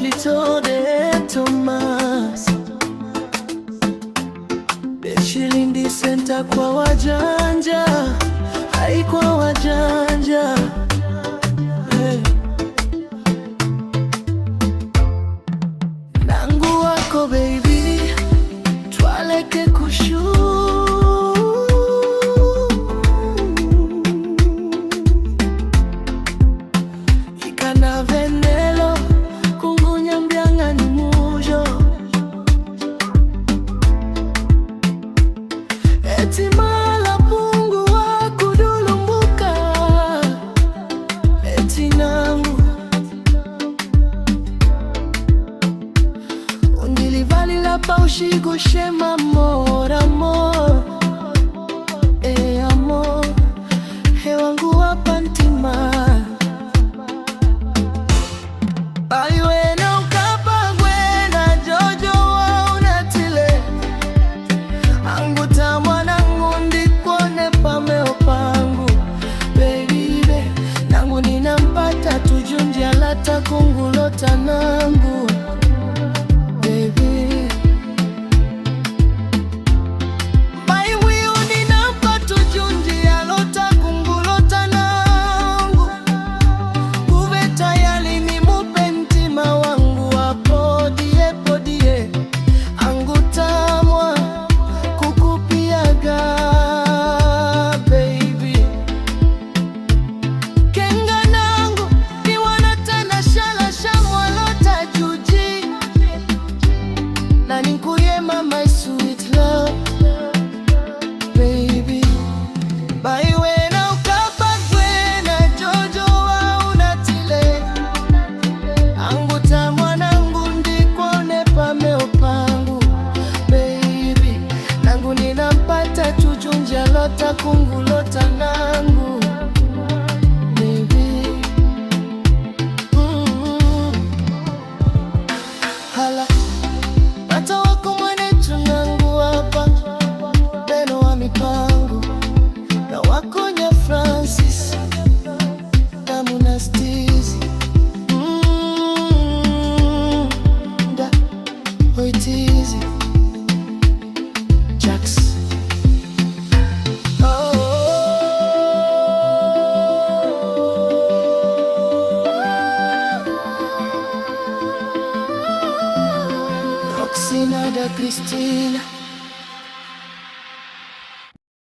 Clitode Thomas, Shilindi Center kwa wajanja, haikuwa wajanja. Nangu wako baby, twaleke kushu ikana venelo kungunya mbyanga ni mujo eti mala pungu wa kudulumbuka eti nangu undilivalila paushigushema amor amor amor hewangu wapantima takungulota nangu baby baiwi uninampa tujunji alota kungulota nangu kuve tayali nimupe mtima wangu apodie podie angutamwa kukupiaga baby kenga nangu Nanikuyema my sweet love baby baiwe na ukapagwe na jojo wa unatile anguta mwanangu ndikone pameo pangu baby nangu ninampata chujunja lota kungulota nangu baby hala hata wako mwanetu nangu hapa Beno wa mipango na wakonya Francis Damu na Stizi Da Hoitizi Jax Roxina da Cristina